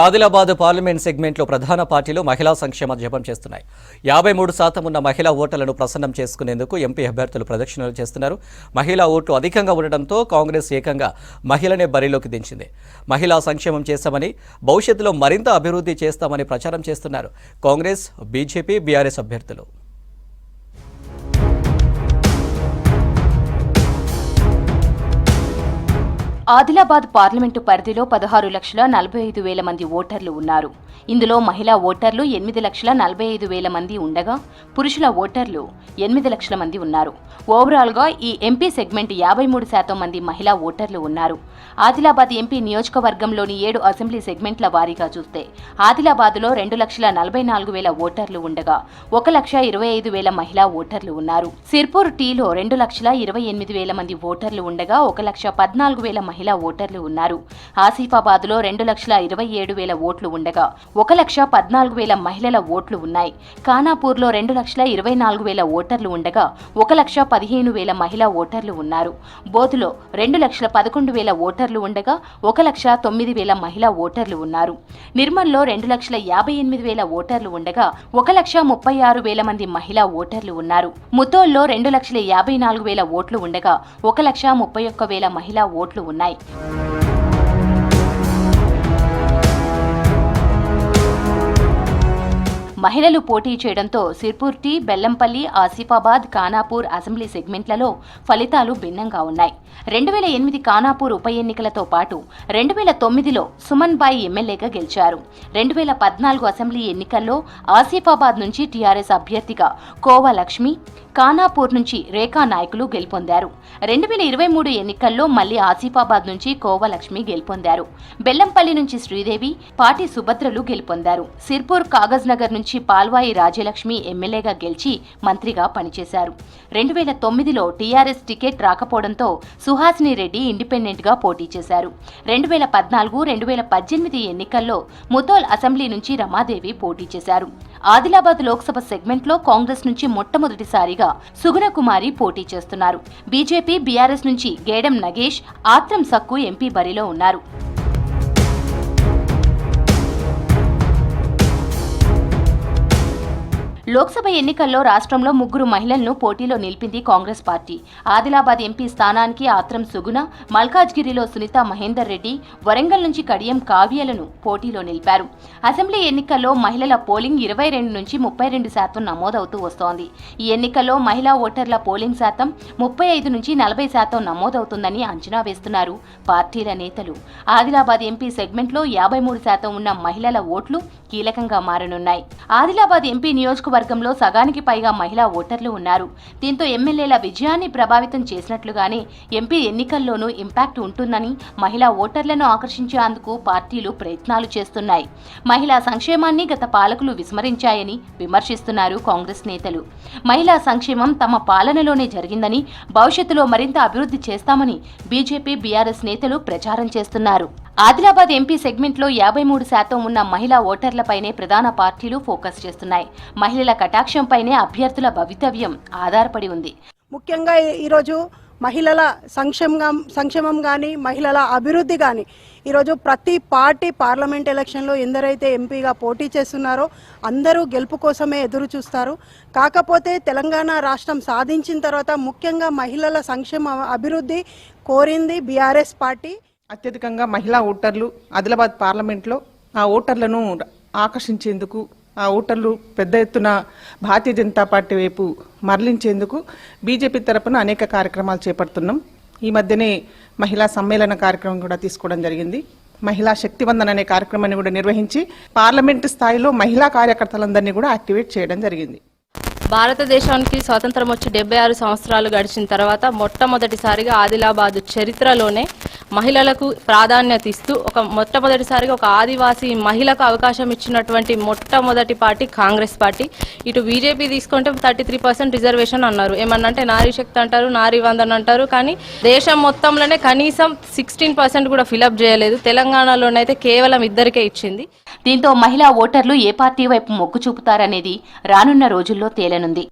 Adilabad parliament సెగ్మెంట్లో ప్రధాన పార్టీలు మహిళా సంక్షేమ జపం చేస్తున్నాయి. 53% ఉన్న మహిళా ఓటర్లను ప్రసన్నం చేసుకునేందుకు ఎంపీ అభ్యర్థులు ప్రదక్షిణలు చేస్తున్నారు. మహిళా ఓట్లు అధికంగా ఉండడంతో కాంగ్రెస్ ఏకంగా మహిళనే బరిలోకి దించింది. మహిళా సంక్షేమం చేస్తామని, భవిష్యత్తులో మరింత అభివృద్ధి చేస్తామని ప్రచారం చేస్తున్నారు కాంగ్రెస్, బీజేపీ, బీఆర్ఎస్ అభ్యర్థులు. ఆదిలాబాద్ పార్లమెంటు పరిధిలో 16,45,000 మంది ఓటర్లు ఉన్నారు. ఇందులో మహిళా ఓటర్లు 8,45,000 మంది ఉండగా పురుషుల ఓటర్లు 8 లక్షల మంది ఉన్నారు. ఓవరాల్గా ఈ ఎంపీ సెగ్మెంట్ 53% మంది మహిళా ఓటర్లు ఉన్నారు. ఆదిలాబాద్ ఎంపీ నియోజకవర్గంలోని 7 అసెంబ్లీ సెగ్మెంట్ల వారీగా చూస్తే ఆదిలాబాద్లో 2,44,000 ఓటర్లు ఉండగా 1,25,000 మహిళా ఓటర్లు ఉన్నారు. సిర్పూర్ టీలో 2,28,000 మంది ఓటర్లు ఉండగా 1,14,000 మహిళా ఓటర్లు ఉన్నారు. ఆసిఫాబాద్లో 2,27,000 ఓట్లు ఉండగా 1,14,000 మహిళల ఓట్లు ఉన్నాయి. ఖానాపూర్లో 2,24,000 ఓటర్లు ఉండగా 1,15,000 మహిళా ఓటర్లు ఉన్నారు. బోధులో 2,11,000 ఓటర్లు ఉండగా 1,09,000 మహిళా ఓటర్లు ఉన్నారు. నిర్మల్లో 2,58,000 ఓటర్లు ఉండగా 1,36,000 మంది మహిళా ఓటర్లు ఉన్నారు. ముతోల్లో 2,54,000 ఓట్లు ఉండగా 1,31,000 మహిళా ఓట్లు ఉన్నాయి. మహిళలు పోటీ చేయడంతో సిర్పూర్ టీ, బెల్లంపల్లి, ఆసిఫాబాద్, ఖానాపూర్ అసెంబ్లీ సెగ్మెంట్లలో ఫలితాలు భిన్నంగా ఉన్నాయి. 2008 ఖానాపూర్ ఉప ఎన్నికలతో పాటు 2009లో సుమన్ బాయ్ ఎమ్మెల్యేగా గెలిచారు. 2014 అసెంబ్లీ ఎన్నికల్లో ఆసిఫాబాద్ నుంచి టీఆర్ఎస్ అభ్యర్థిగా కోవా లక్ష్మి, ఖానాపూర్ నుంచి రేఖా నాయకులు గెలుపొందారు. 2023 ఎన్నికల్లో మళ్లీ ఆసిఫాబాద్ నుంచి కోవా లక్ష్మి గెలుపొందారు. బెల్లంపల్లి నుంచి శ్రీదేవి, పాటి సుభద్రలు గెలుపొందారు. సిర్పూర్ కాగజ్ నగర్ నుంచి పాల్వాయి రాజ్యలక్ష్మి ఎమ్మెల్యేగా గెలిచి మంత్రిగా పనిచేశారు. 2009లో టీఆర్ఎస్ టికెట్ రాకపోవడంతో సుహాసిని రెడ్డి ఇండిపెండెంట్ గా పోటీ చేశారు. 2014, 2018 ఎన్నికల్లో ముతోల్ అసెంబ్లీ నుంచి రమాదేవి పోటీ చేశారు. ఆదిలాబాద్ లోక్సభ సెగ్మెంట్లో కాంగ్రెస్ నుంచి మొట్టమొదటిసారిగా సుగుణ కుమారి పోటీ చేస్తున్నారు. బీజేపీ, బీఆర్ఎస్ నుంచి గేడం నగేష్, ఆత్రం సక్కు ఎంపీ బరిలో ఉన్నారు. లోక్సభ ఎన్నికల్లో రాష్ట్రంలో 3 మహిళలను పోటీలో నిలిపింది కాంగ్రెస్ పార్టీ. ఆదిలాబాద్ ఎంపీ స్థానానికి ఆత్రం సుగుణ, మల్కాజ్గిరిలో సునీత మహేందర్ రెడ్డి, వరంగల్ నుంచి కడియం కావ్యలను పోటీలో నిలిపారు. అసెంబ్లీ ఎన్నికల్లో మహిళల పోలింగ్ 22 నుంచి 32% నమోదవుతూ వస్తోంది. ఈ ఎన్నికల్లో మహిళా ఓటర్ల పోలింగ్ శాతం 35 నుంచి 40% నమోదవుతుందని అంచనా వేస్తున్నారు పార్టీల నేతలు. ఆదిలాబాద్ ఎంపీ సెగ్మెంట్లో 53% ఉన్న మహిళల ఓట్లు కీలకంగా మారనున్నాయి. ఆదిలాబాద్ ఎంపీ నియోజకవర్గంలో సగానికి పైగా మహిళా ఓటర్లు ఉన్నారు. దీంతో ఎమ్మెల్యేల విజయాన్ని ప్రభావితం చేసినట్లుగానే ఎంపీ ఎన్నికల్లోనూ ఇంపాక్ట్ ఉంటుందని మహిళా ఓటర్లను ఆకర్షించేందుకు పార్టీలు ప్రయత్నాలు చేస్తున్నాయి. మహిళా సంక్షేమాన్ని గత పాలకులు విస్మరించాయని విమర్శిస్తున్నారు కాంగ్రెస్ నేతలు. మహిళా సంక్షేమం తమ పాలనలోనే జరిగిందని, భవిష్యత్తులో మరింత అభివృద్ధి చేస్తామని బీజేపీ, బీఆర్ఎస్ నేతలు ప్రచారం చేస్తున్నారు. ఆదిలాబాద్ ఎంపీ సెగ్మెంట్లో 53% ఉన్న మహిళా ఓటర్లపైనే ప్రధాన పార్టీలు ఫోకస్ చేస్తున్నాయి. మహిళల కటాక్షంపైనే అభ్యర్థుల భవితవ్యం ఆధారపడి ఉంది. ముఖ్యంగా ఈరోజు మహిళల సంక్షేమం కానీ, మహిళల అభివృద్ధి కానీ ఈరోజు ప్రతి పార్టీ పార్లమెంట్ ఎలక్షన్లో ఎందరైతే ఎంపీగా పోటీ చేస్తున్నారో అందరూ గెలుపు కోసమే ఎదురు చూస్తారు. కాకపోతే తెలంగాణ రాష్ట్రం సాధించిన తర్వాత ముఖ్యంగా మహిళల సంక్షేమ అభివృద్ధి కోరింది బీఆర్ఎస్ పార్టీ. అత్యధికంగా మహిళా ఓటర్లు ఆదిలాబాద్ పార్లమెంట్లో ఆ ఓటర్లను ఆకర్షించేందుకు, ఆ ఓటర్లు పెద్ద ఎత్తున భారతీయ జనతా పార్టీ వైపు మరలించేందుకు బీజేపీ తరపున అనేక కార్యక్రమాలు చేపడుతున్నాం. ఈ మధ్యనే మహిళా సమ్మేళన కార్యక్రమం కూడా తీసుకోవడం జరిగింది. మహిళా శక్తివందన అనే కార్యక్రమాన్ని కూడా నిర్వహించి పార్లమెంటు స్థాయిలో మహిళా కార్యకర్తలందరినీ కూడా యాక్టివేట్ చేయడం జరిగింది. భారతదేశానికి స్వాతంత్రం వచ్చి 76 సంవత్సరాలు గడిచిన తర్వాత మొట్టమొదటిసారిగా ఆదిలాబాద్ చరిత్రలోనే మహిళలకు ప్రాధాన్యత ఇస్తూ మొట్టమొదటిసారిగా ఒక ఆదివాసీ మహిళకు అవకాశం ఇచ్చినటువంటి మొట్టమొదటి పార్టీ కాంగ్రెస్ పార్టీ. ఇటు బీజేపీ తీసుకుంటే 33% రిజర్వేషన్ అన్నారు. ఏమన్నంటే నారీ శక్తి అంటారు, నారీ వందన అంటారు. కానీ దేశం మొత్తంలోనే కనీసం 16% కూడా ఫిలప్ చేయలేదు. తెలంగాణలోనైతే కేవలం 2కే ఇచ్చింది. దీంతో మహిళా ఓటర్లు ఏ పార్టీ వైపు మొగ్గు చూపుతారనేది రానున్న రోజుల్లో తేలనుంది.